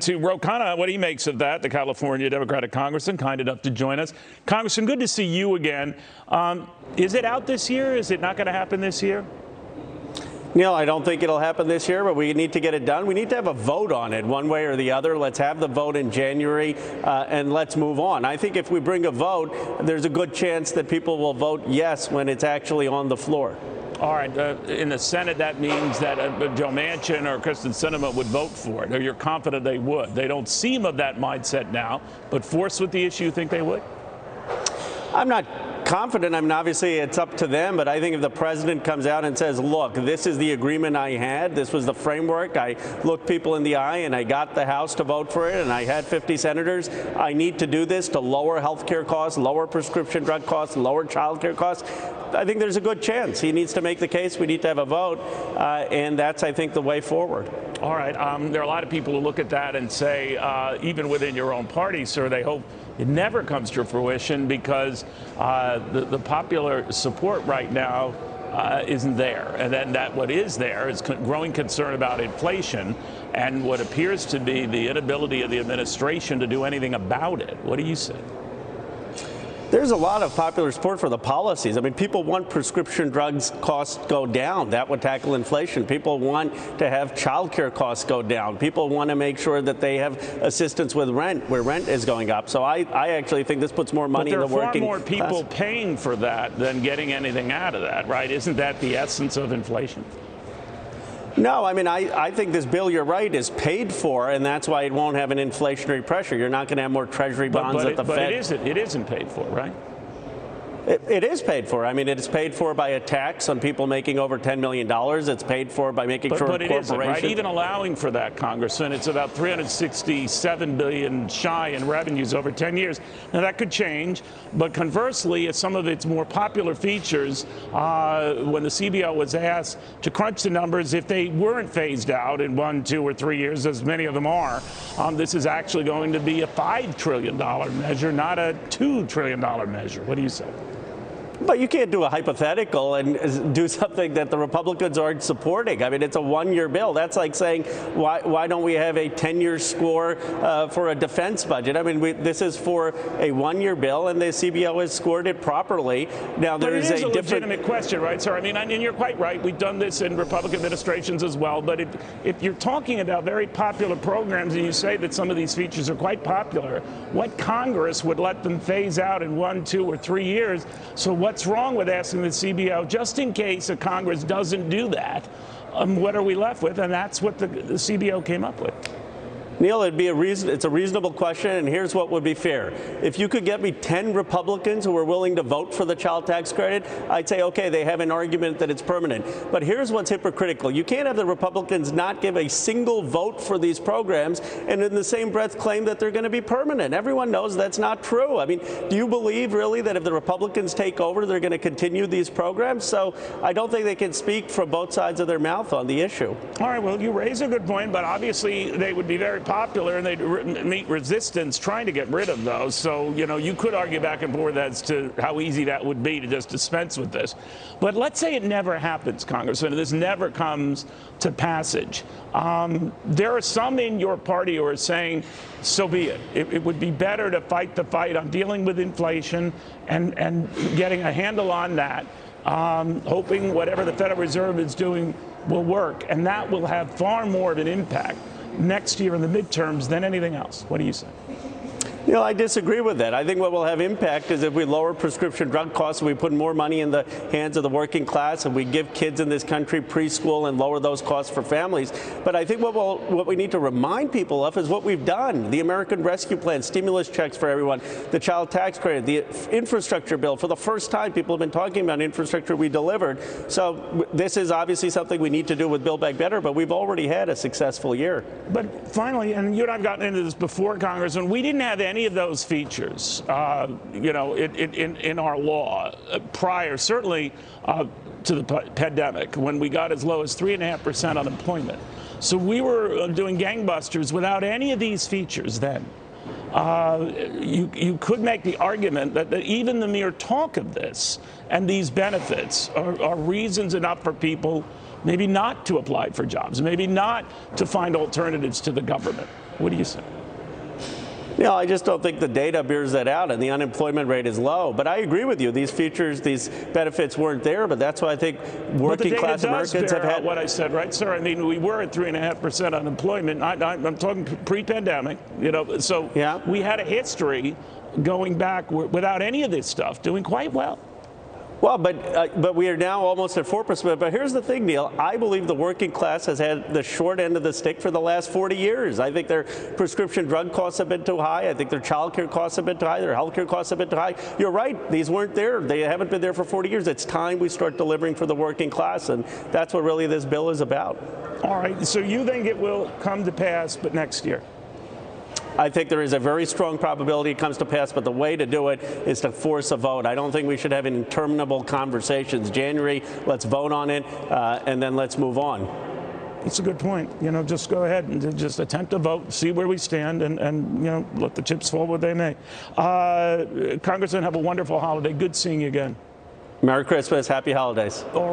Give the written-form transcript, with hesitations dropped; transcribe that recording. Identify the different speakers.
Speaker 1: To Ro Khanna, what he makes of that, the California Democratic Congressman, kind enough to join us. Congressman, good to see you again. Is it out this year? Is it not going to happen this year?
Speaker 2: Neil, I don't think it'll happen this year, but we need to get it done. We need to have a vote on it one way or the other. Let's have the vote in January and let's move on. I think if we bring a vote, there's a good chance that people will vote yes when it's actually on the floor.
Speaker 1: All right. In the Senate, that means that Joe Manchin or Kristen Sinema would vote for it, or you're confident they would. They don't seem of that mindset now, but forced with the issue, you think they would?
Speaker 2: I'm not confident. I mean, obviously, it's up to them. But I think if the president comes out and says, look, this is the agreement I had. This was the framework. I looked people in the eye and I got the House to vote for it. And I had 50 senators. I need to do this to lower health care costs, lower prescription drug costs, lower child care costs. I think there's a good chance. He needs to make the case. We need to have a vote. And that's, I think, the way forward. All right.
Speaker 1: There are a lot of people who look at that and say, even within your own party, sir, they hope it never comes to fruition because the popular support right now isn't there. And then what is there is growing concern about inflation and what appears to be the inability of the administration to do anything about it. What do you say?
Speaker 2: There's a lot of popular support for the policies. I mean, people want prescription drugs costs go down. That would tackle inflation. People want to have child care costs go down. People want to make sure that they have assistance with rent, where rent is going up. So I actually think this puts more money in the working class.
Speaker 1: There are far more people paying for that than getting anything out of that, right? Isn't that the essence of inflation?
Speaker 2: No, I mean, I think this bill, you're right, is paid for, and that's why it won't have an inflationary pressure. You're not going to have more Treasury bonds at the Fed.
Speaker 1: But it isn't paid for, right?
Speaker 2: It is paid for. I mean, it's paid for by a tax on people making over $10 million. It's paid for by making sure corporations.
Speaker 1: But it isn't, right? Even allowing for that, Congressman, it's about $367 billion shy in revenues over 10 years. Now, that could change. But conversely, some of its more popular features, when the CBO was asked to crunch the numbers, if they weren't phased out in 1, 2, or 3 years, as many of them are, this is actually going to be a $5 trillion measure, not a $2 trillion measure. What do you say?
Speaker 2: But you can't do a hypothetical and do something that the Republicans aren't supporting. I mean, it's a one-year bill. That's like saying, why don't we have a 10-year score for a defense budget? I mean, this is for a one-year bill, and the CBO has scored it properly. Now, there is a
Speaker 1: legitimate question, right, sir? I mean, and you're quite right. We've done this in Republican administrations as well. But if you're talking about very popular programs and you say that some of these features are quite popular, what Congress would let them phase out in 1, 2, or 3 years? So what's wrong with asking the CBO, just in case a Congress doesn't do that, what are we left with? And that's what the CBO came up with.
Speaker 2: Neil, it's a reasonable question, and here's what would be fair. If you could get me 10 Republicans who are willing to vote for the child tax credit, I'd say, okay, they have an argument that it's permanent. But here's what's hypocritical. You can't have the Republicans not give a single vote for these programs and in the same breath claim that they're going to be permanent. Everyone knows that's not true. I mean, do you believe really that if the Republicans take over, they're going to continue these programs? So I don't think they can speak from both sides of their mouth on the issue.
Speaker 1: All right, well, you raise a good point, but obviously they would be very popular and they'd meet resistance trying to get rid of those. So, you know, you could argue back and forth as to how easy that would be to just dispense with this. But let's say it never happens, Congressman, this never comes to passage. There are some in your party who are saying, so be it. It would be better to fight the fight on dealing with inflation and getting a handle on that, hoping whatever the Federal Reserve is doing will work. And that will have far more of an impact next year in the midterms than anything else. What do you say?
Speaker 2: You know, I disagree with that. I think what will have impact is if we lower prescription drug costs, we put more money in the hands of the working class, and we give kids in this country preschool and lower those costs for families. But I think what we need to remind people of is what we've done. The American Rescue Plan, stimulus checks for everyone, the child tax credit, the infrastructure bill. For the first time, people have been talking about infrastructure we delivered. So this is obviously something we need to do with Build Back Better, but we've already had a successful year.
Speaker 1: But finally, and you and I have gotten into this before, Congressman, we didn't have any of those features, you know, in our law prior, certainly to the pandemic, when we got as low as 3.5% unemployment. So we were doing gangbusters without any of these features then. You could make the argument that even the mere talk of this and these benefits are reasons enough for people maybe not to apply for jobs, maybe not to find alternatives to the government. What do you say?
Speaker 2: I just don't think the data bears that out, and the unemployment rate is low. But I agree with you. These features, these benefits weren't there, but that's why I think working class Americans have had
Speaker 1: what I said, right, sir? I mean, we were at 3.5% unemployment. I'm talking pre-pandemic, so
Speaker 2: yeah.
Speaker 1: We had a history going back without any of this stuff, doing quite well.
Speaker 2: Well, but we are now almost at 4%. But here's the thing, Neil. I believe the working class has had the short end of the stick for the last 40 years. I think their prescription drug costs have been too high. I think their child care costs have been too high. Their health care costs have been too high. You're right. These weren't there. They haven't been there for 40 years. It's time we start delivering for the working class. And that's what really this bill is about.
Speaker 1: All right. So you think it will come to pass, but next year?
Speaker 2: I think there is a very strong probability it comes to pass, but the way to do it is to force a vote. I don't think we should have interminable conversations. January, let's vote on it, and then let's move on.
Speaker 1: It's a good point. Just go ahead and just attempt to vote, see where we stand, and let the chips fall where they may. Congressman, have a wonderful holiday. Good seeing you again.
Speaker 2: Merry Christmas. Happy holidays.
Speaker 1: All right.